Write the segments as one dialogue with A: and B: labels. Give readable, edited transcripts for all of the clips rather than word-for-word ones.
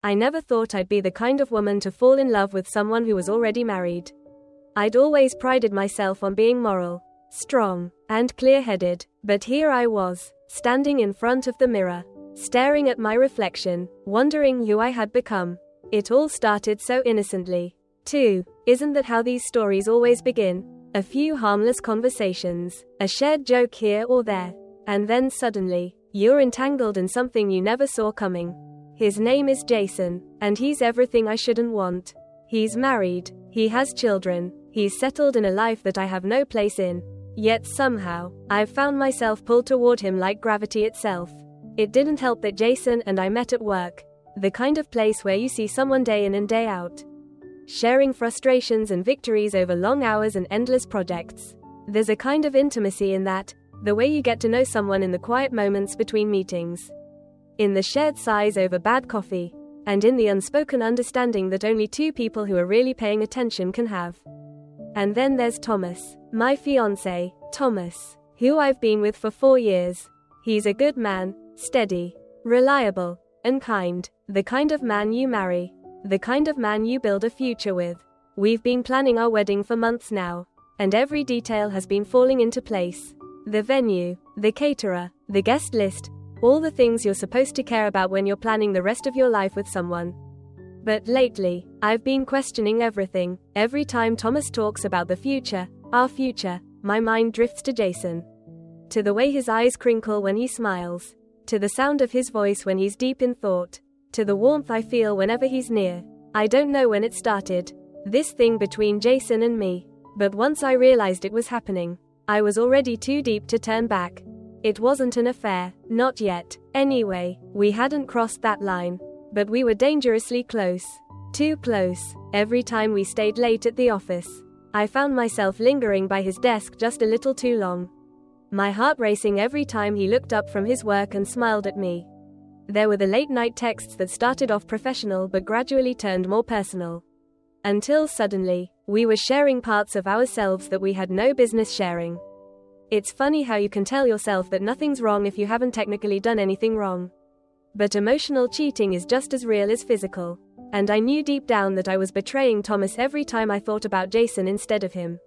A: I never thought I'd be the kind of woman to fall in love with someone who was already married. I'd always prided myself on being moral, strong, and clear-headed, but here I was, standing in front of the mirror, staring at my reflection, wondering who I had become. It all started so innocently, too. Isn't that how these stories always begin? A few harmless conversations, a shared joke here or there, and then suddenly, you're entangled in something you never saw coming. His name is Jason, and he's everything I shouldn't want. He's married, he has children, he's settled in a life that I have no place in. Yet somehow, I've found myself pulled toward him like gravity itself. It didn't help that Jason and I met at work, the kind of place where you see someone day in and day out, sharing frustrations and victories over long hours and endless projects. There's a kind of intimacy in that, the way you get to know someone in the quiet moments between meetings, in the shared sighs over bad coffee, and in the unspoken understanding that only two people who are really paying attention can have. And then there's Thomas, my fiancé, Thomas, who I've been with for 4 years. He's a good man, steady, reliable, and kind, the kind of man you marry, the kind of man you build a future with. We've been planning our wedding for months now, and every detail has been falling into place. The venue, the caterer, the guest list, all the things you're supposed to care about when you're planning the rest of your life with someone. But lately, I've been questioning everything. Every time Thomas talks about the future, our future, my mind drifts to Jason. To the way his eyes crinkle when he smiles, to the sound of his voice when he's deep in thought, to the warmth I feel whenever he's near. I don't know when it started, this thing between Jason and me, but once I realized it was happening, I was already too deep to turn back. It wasn't an affair, not yet. Anyway, we hadn't crossed that line, but we were dangerously close. Too close. Every time we stayed late at the office, I found myself lingering by his desk just a little too long, my heart racing every time he looked up from his work and smiled at me. There were the late-night texts that started off professional but gradually turned more personal. Until suddenly, we were sharing parts of ourselves that we had no business sharing. It's funny how you can tell yourself that nothing's wrong if you haven't technically done anything wrong. But emotional cheating is just as real as physical. And I knew deep down that I was betraying Thomas every time I thought about Jason instead of him.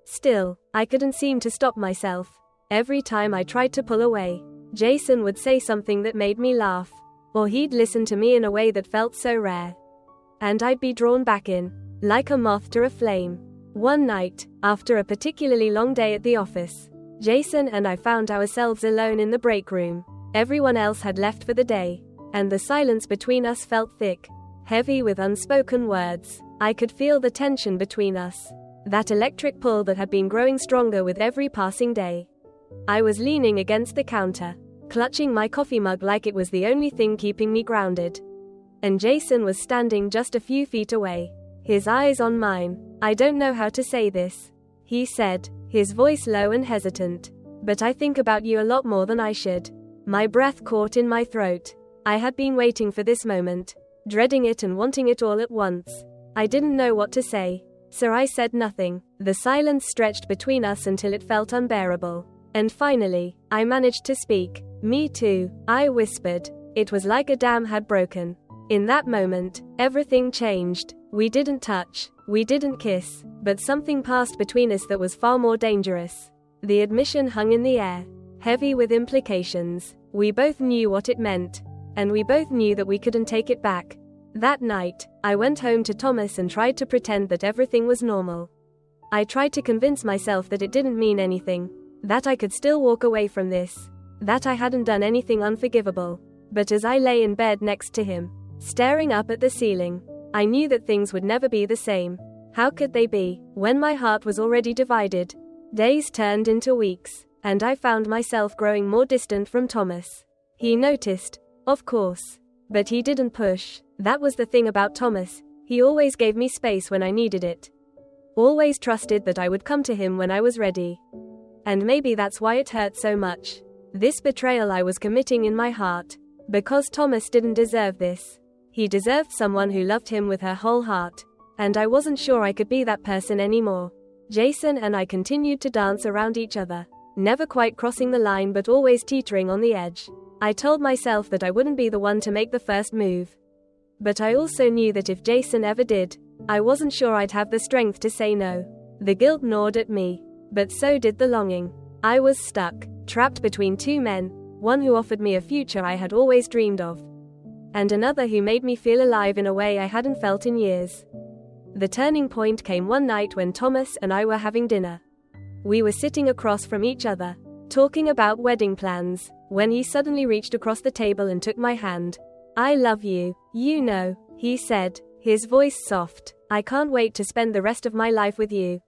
A: Still, I couldn't seem to stop myself. Every time I tried to pull away, Jason would say something that made me laugh, or he'd listen to me in a way that felt so rare. And I'd be drawn back in, like a moth to a flame. One night, after a particularly long day at the office, Jason and I found ourselves alone in the break room. Everyone else had left for the day, and the silence between us felt thick, heavy with unspoken words. I could feel the tension between us, that electric pull that had been growing stronger with every passing day. I was leaning against the counter, clutching my coffee mug like it was the only thing keeping me grounded. And Jason was standing just a few feet away, his eyes on mine. "I don't know how to say this," he said, his voice low and hesitant, "but I think about you a lot more than I should." My breath caught in my throat. I had been waiting for this moment, dreading it and wanting it all at once. I didn't know what to say, so I said nothing. The silence stretched between us until it felt unbearable. And finally, I managed to speak. "Me too," I whispered. It was like a dam had broken. In that moment, everything changed. We didn't touch, we didn't kiss, but something passed between us that was far more dangerous. The admission hung in the air, heavy with implications. We both knew what it meant, and we both knew that we couldn't take it back. That night, I went home to Thomas and tried to pretend that everything was normal. I tried to convince myself that it didn't mean anything, that I could still walk away from this, that I hadn't done anything unforgivable. But as I lay in bed next to him, staring up at the ceiling, I knew that things would never be the same. How could they be, when my heart was already divided? Days turned into weeks, and I found myself growing more distant from Thomas. He noticed, of course, but he didn't push. That was the thing about Thomas, he always gave me space when I needed it. Always trusted that I would come to him when I was ready. And maybe that's why it hurt so much. This betrayal I was committing in my heart. Because Thomas didn't deserve this. He deserved someone who loved him with her whole heart. And I wasn't sure I could be that person anymore. Jason and I continued to dance around each other, never quite crossing the line but always teetering on the edge. I told myself that I wouldn't be the one to make the first move. But I also knew that if Jason ever did, I wasn't sure I'd have the strength to say no. The guilt gnawed at me, but so did the longing. I was stuck, trapped between two men, one who offered me a future I had always dreamed of, and another who made me feel alive in a way I hadn't felt in years. The turning point came one night when Thomas and I were having dinner. We were sitting across from each other, talking about wedding plans, when he suddenly reached across the table and took my hand. "I love you, you know," he said, his voice soft. "I can't wait to spend the rest of my life with you."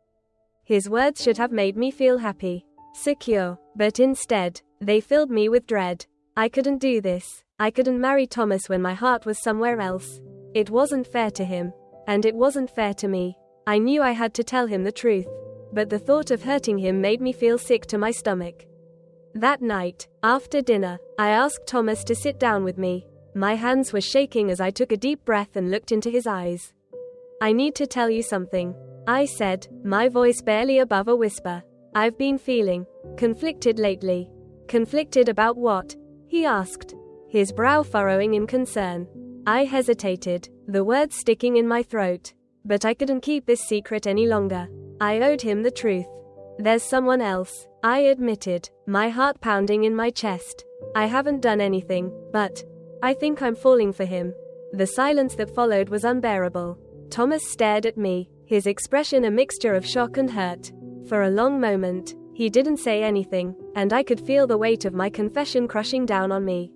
A: His words should have made me feel happy, secure, but instead, they filled me with dread. I couldn't do this. I couldn't marry Thomas when my heart was somewhere else. It wasn't fair to him, and it wasn't fair to me. I knew I had to tell him the truth, but the thought of hurting him made me feel sick to my stomach. That night, after dinner, I asked Thomas to sit down with me. My hands were shaking as I took a deep breath and looked into his eyes. "I need to tell you something," I said, my voice barely above a whisper. "I've been feeling conflicted lately." "Conflicted about what?" he asked, his brow furrowing in concern. I hesitated, the words sticking in my throat. But I couldn't keep this secret any longer. I owed him the truth. "There's someone else," I admitted, my heart pounding in my chest. "I haven't done anything, but I think I'm falling for him." The silence that followed was unbearable. Thomas stared at me, his expression a mixture of shock and hurt. For a long moment, he didn't say anything, and I could feel the weight of my confession crushing down on me.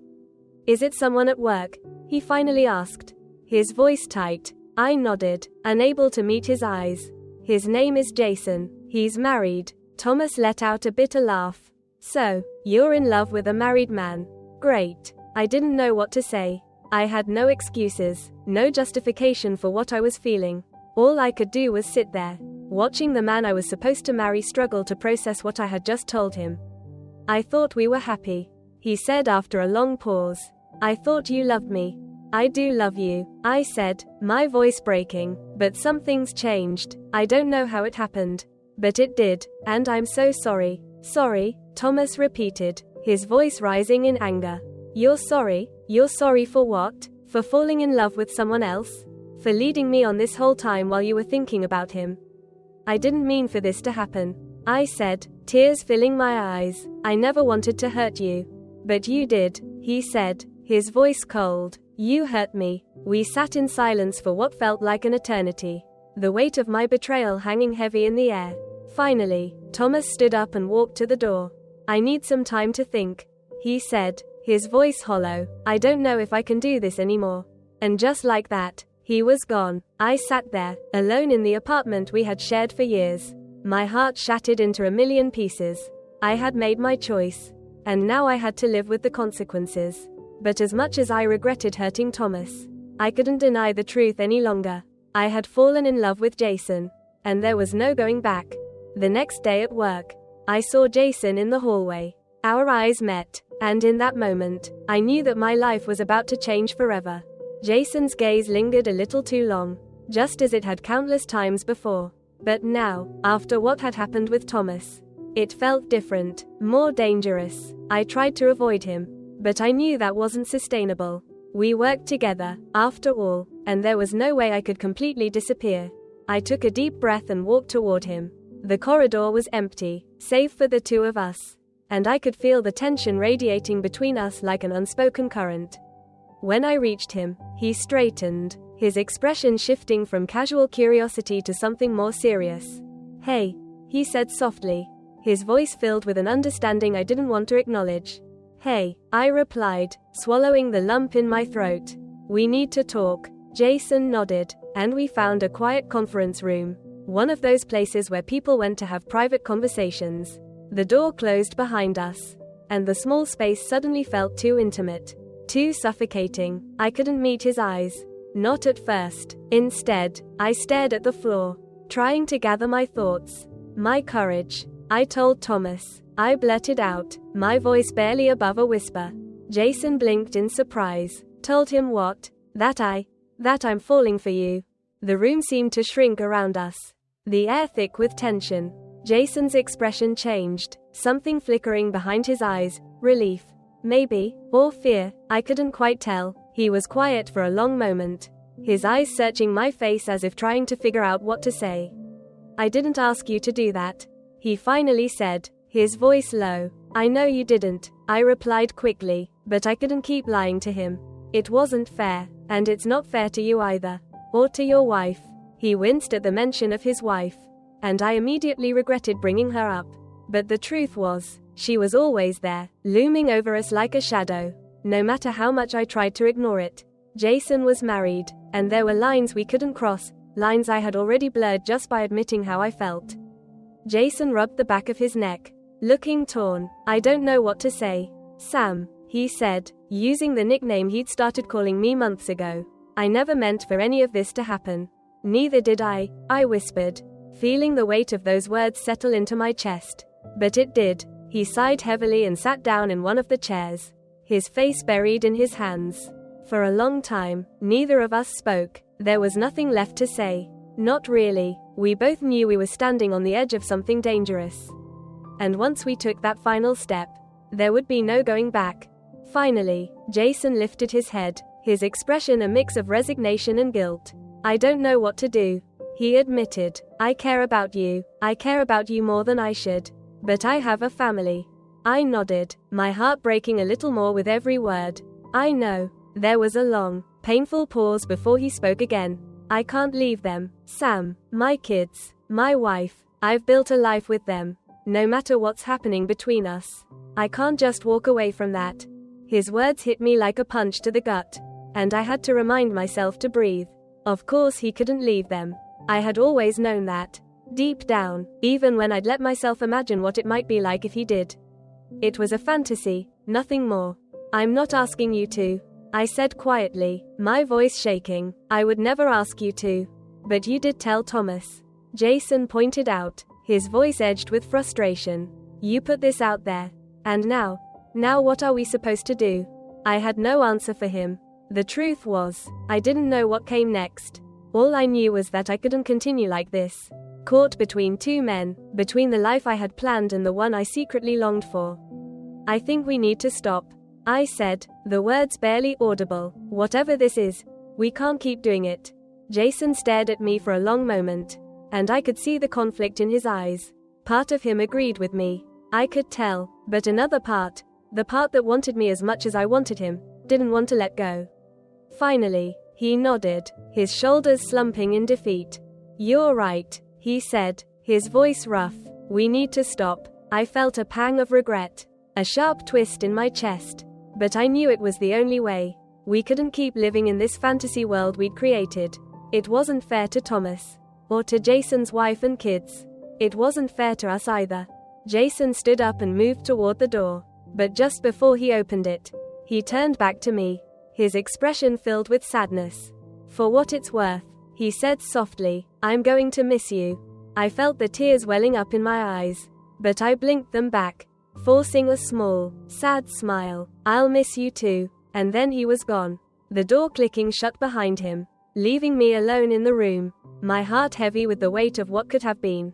A: "Is it someone at work?" he finally asked, his voice tight. I nodded, unable to meet his eyes. "His name is Jason. He's married." Thomas let out a bitter laugh. "So, you're in love with a married man. Great." I didn't know what to say. I had no excuses, no justification for what I was feeling. All I could do was sit there, watching the man I was supposed to marry struggle to process what I had just told him. "I thought we were happy," he said after a long pause. "I thought you loved me." "I do love you," I said, my voice breaking, "but something's changed. I don't know how it happened. But it did, and I'm so sorry." "Sorry?" Thomas repeated, his voice rising in anger. "You're sorry? You're sorry for what? For falling in love with someone else? For leading me on this whole time while you were thinking about him?" "I didn't mean for this to happen," I said, tears filling my eyes. "I never wanted to hurt you." "But you did," he said, his voice cold. "You hurt me." We sat in silence for what felt like an eternity, the weight of my betrayal hanging heavy in the air. Finally, Thomas stood up and walked to the door. "I need some time to think," he said, his voice hollow. "I don't know if I can do this anymore." And just like that, he was gone. I sat there, alone in the apartment we had shared for years. My heart shattered into a million pieces. I had made my choice, and now I had to live with the consequences. But as much as I regretted hurting Thomas, I couldn't deny the truth any longer. I had fallen in love with Jason, and there was no going back. The next day at work, I saw Jason in the hallway. Our eyes met, and in that moment, I knew that my life was about to change forever. Jason's gaze lingered a little too long, just as it had countless times before. But now, after what had happened with Thomas, it felt different, more dangerous. I tried to avoid him, but I knew that wasn't sustainable. We worked together, after all, and there was no way I could completely disappear. I took a deep breath and walked toward him. The corridor was empty, save for the two of us, and I could feel the tension radiating between us like an unspoken current. When I reached him, he straightened, his expression shifting from casual curiosity to something more serious. "Hey," he said softly, his voice filled with an understanding I didn't want to acknowledge. "Hey," I replied, swallowing the lump in my throat. "We need to talk." Jason nodded, and we found a quiet conference room, one of those places where people went to have private conversations. The door closed behind us, and the small space suddenly felt too intimate, too suffocating. I couldn't meet his eyes. Not at first. Instead, I stared at the floor, trying to gather my thoughts, my courage. "I told Thomas," I blurted out, my voice barely above a whisper. Jason blinked in surprise. "Told him what?" That I'm falling for you." The room seemed to shrink around us, the air thick with tension. Jason's expression changed, something flickering behind his eyes, relief, maybe, or fear, I couldn't quite tell. He was quiet for a long moment, his eyes searching my face as if trying to figure out what to say. "I didn't ask you to do that," he finally said, his voice low. "I know you didn't," I replied quickly, but I couldn't keep lying to him. "It wasn't fair, and it's not fair to you either. Or to your wife." He winced at the mention of his wife, and I immediately regretted bringing her up. But the truth was, she was always there, looming over us like a shadow. No matter how much I tried to ignore it. Jason was married, and there were lines we couldn't cross, lines I had already blurred just by admitting how I felt. Jason rubbed the back of his neck, looking torn. "I don't know what to say, Sam," he said, using the nickname he'd started calling me months ago. "I never meant for any of this to happen." "Neither did I whispered, feeling the weight of those words settle into my chest. "But it did." He sighed heavily and sat down in one of the chairs, his face buried in his hands. For a long time, neither of us spoke. There was nothing left to say. Not really. We both knew we were standing on the edge of something dangerous. And once we took that final step, there would be no going back. Finally, Jason lifted his head, his expression a mix of resignation and guilt. "I don't know what to do," he admitted. "I care about you. I care about you more than I should. But I have a family." I nodded, my heart breaking a little more with every word. "I know." There was a long, painful pause before he spoke again. "I can't leave them, Sam. My kids, my wife. I've built a life with them. No matter what's happening between us. I can't just walk away from that." His words hit me like a punch to the gut, and I had to remind myself to breathe. Of course he couldn't leave them. I had always known that. Deep down, even when I'd let myself imagine what it might be like if he did. It was a fantasy, nothing more. "I'm not asking you to," I said quietly, my voice shaking. "I would never ask you to." "But you did tell Thomas," Jason pointed out, his voice edged with frustration. "You put this out there. And now what are we supposed to do?" I had no answer for him. The truth was, I didn't know what came next. All I knew was that I couldn't continue like this. Caught between two men, between the life I had planned and the one I secretly longed for. "I think we need to stop," I said, the words barely audible. "Whatever this is, we can't keep doing it." Jason stared at me for a long moment, and I could see the conflict in his eyes. Part of him agreed with me, I could tell, but another part, the part that wanted me as much as I wanted him, didn't want to let go. Finally, he nodded, his shoulders slumping in defeat. "You're right," he said, his voice rough. "We need to stop." I felt a pang of regret, a sharp twist in my chest. But I knew it was the only way. We couldn't keep living in this fantasy world we'd created. It wasn't fair to Thomas, or to Jason's wife and kids. It wasn't fair to us either. Jason stood up and moved toward the door. But just before he opened it, he turned back to me, his expression filled with sadness. "For what it's worth," he said softly, "I'm going to miss you." I felt the tears welling up in my eyes, but I blinked them back, forcing a small, sad smile. "I'll miss you too." And then he was gone, the door clicking shut behind him, leaving me alone in the room, my heart heavy with the weight of what could have been.